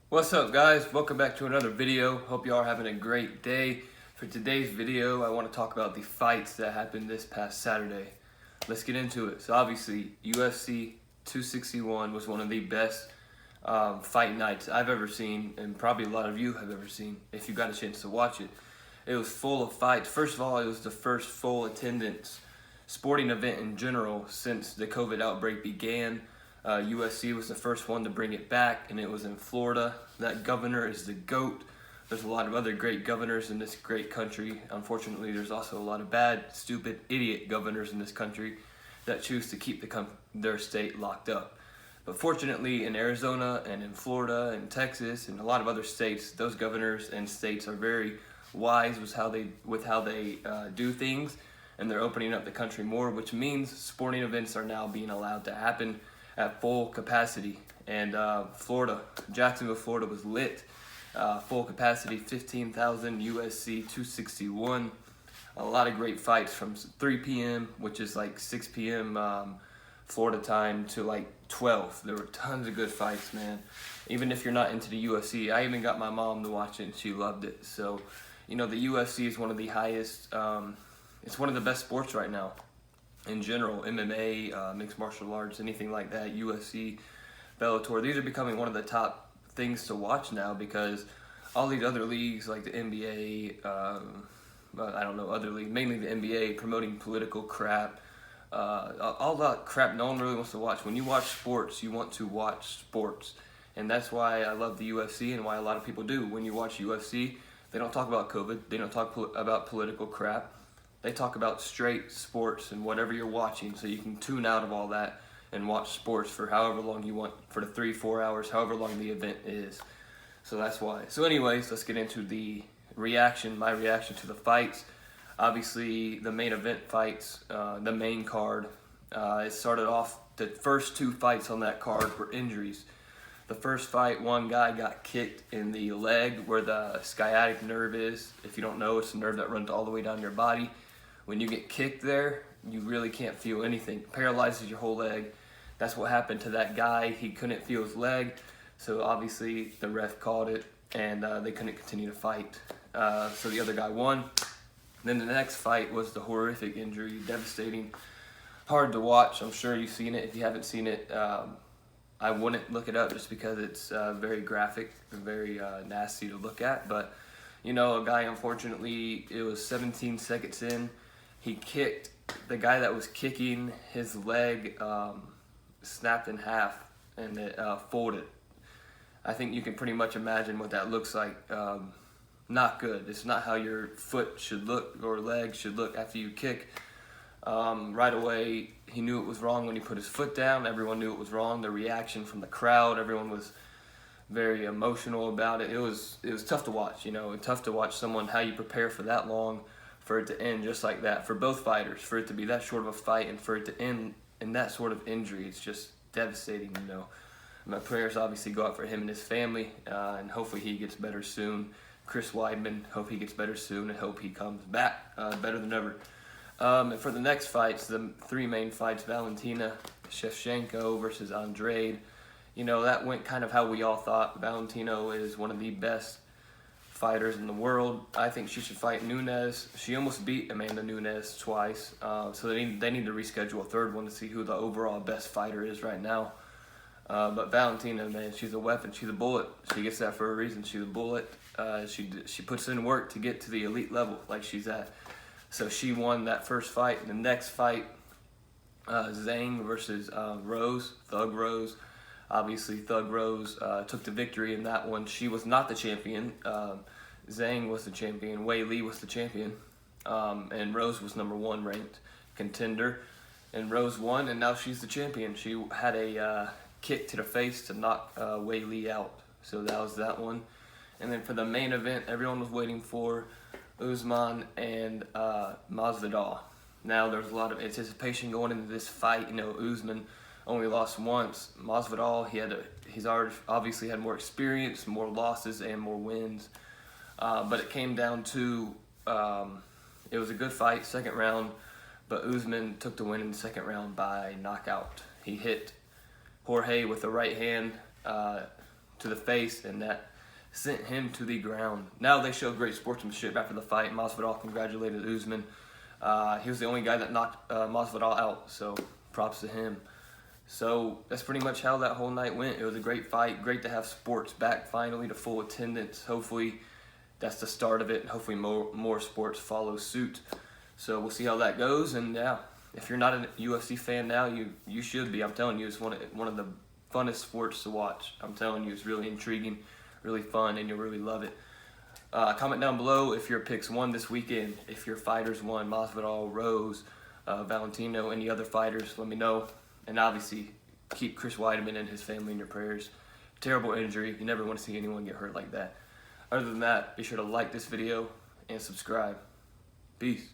What's up, guys? Welcome back to another video. Hope you all are having a great day. For today's video, I want to talk about the fights that happened this past Saturday. Let's get into it. So obviously, UFC 261 was one of the best fight nights I've ever seen, and probably a lot of you have ever seen if you got a chance to watch it. It was full of fights. First of all, it was the first full attendance sporting event in general since the COVID outbreak began. USC was the first one to bring it back, and it was in Florida. That governor is the GOAT. There's a lot of other great governors in this great country. Unfortunately, there's also a lot of bad, stupid, idiot governors in this country that choose to keep their state locked up. But fortunately, in Arizona and in Florida and Texas and a lot of other states, those governors and states are very wise with how they do things, and they're opening up the country more, which means sporting events are now being allowed to happen at full capacity. And Jacksonville, Florida was lit. Full capacity, 15,000, USC 261. A lot of great fights from 3 p.m., which is like 6 p.m. Florida time, to like 12. There were tons of good fights, man. Even if you're not into the UFC, I even got my mom to watch it and she loved it. So, you know, the UFC is one of the highest, it's one of the best sports right now. In general, MMA, mixed martial arts, anything like that, UFC, Bellator, these are becoming one of the top things to watch now, because all these other leagues like the NBA, I don't know, other leagues, mainly the NBA, promoting political crap, all that crap no one really wants to watch. When you watch sports, you want to watch sports. And that's why I love the UFC and why a lot of people do. When you watch UFC, they don't talk about COVID, they don't talk about political crap. They talk about straight sports and whatever you're watching, so you can tune out of all that and watch sports for however long you want, for the 3-4 hours, however long the event is. So that's why. So anyways, let's get into my reaction to the fights. Obviously, the main event fights, the main card, it started off, the first 2 fights on that card were injuries. The first fight, one guy got kicked in the leg where the sciatic nerve is. If you don't know, it's a nerve that runs all the way down your body. When you get kicked there, you really can't feel anything. It paralyzes your whole leg. That's what happened to that guy. He couldn't feel his leg, so obviously the ref called it, and they couldn't continue to fight. So the other guy won. Then the next fight was the horrific injury, devastating, hard to watch. I'm sure you've seen it. If you haven't seen it, I wouldn't look it up just because it's very graphic and very nasty to look at. But, you know, a guy, unfortunately, it was 17 seconds in, he kicked, the guy that was kicking, his leg snapped in half and it folded. I think you can pretty much imagine what that looks like. Not good. It's not how your foot should look or leg should look after you kick. Right away, he knew it was wrong when he put his foot down. Everyone knew it was wrong. The reaction from the crowd, everyone was very emotional about it. It was tough to watch, you know, and tough to watch someone, how you prepare for that long, for it to end just like that. For both fighters, for it to be that short of a fight and for it to end in that sort of injury, it's just devastating, you know. My prayers obviously go out for him and his family, and hopefully he gets better soon. Chris Weidman, hope he gets better soon, and hope he comes back better than ever. And for the next fights, the 3 main fights, Valentina Shevchenko versus Andrade, you know, that went kind of how we all thought. Valentino is one of the best fighters in the world. I think she should fight Nunes. She almost beat Amanda Nunes twice, so they need to reschedule a third one to see who the overall best fighter is right now. But Valentina, man, she's a weapon. She's a bullet. She gets that for a reason. She's a bullet. She puts in work to get to the elite level like she's at. So she won that first fight. The next fight, Zhang versus Rose, Thug Rose. Obviously, Thug Rose took the victory in that one. She was not the champion. Zhang was the champion. Wei Li was the champion. And Rose was #1 ranked contender. And Rose won, and now she's the champion. She had a kick to the face to knock Wei Li out. So that was that one. And then for the main event, everyone was waiting for Usman and Masvidal. Now there's a lot of anticipation going into this fight. You know, Usman only lost once. Masvidal, he's already obviously had more experience, more losses and more wins. But it came down to, it was a good fight, second round, but Usman took the win in the second round by knockout. He hit Jorge with the right hand to to the face, and that sent him to the ground. Now they showed great sportsmanship after the fight. Masvidal congratulated Usman. He was the only guy that knocked Masvidal out, so props to him. So that's pretty much how that whole night went. It was a great fight. Great to have sports back finally to full attendance. Hopefully that's the start of it, and hopefully more sports follow suit. So we'll see how that goes. And yeah, if you're not a UFC fan now, you should be. I'm telling you, it's one of the funnest sports to watch. I'm telling you, it's really intriguing, really fun, and you'll really love it. Comment down below if your picks won this weekend, if your fighters won, Masvidal, Rose, Valentino, any other fighters, let me know. And obviously, keep Chris Weidman and his family in your prayers. Terrible injury. You never want to see anyone get hurt like that. Other than that, be sure to like this video and subscribe. Peace.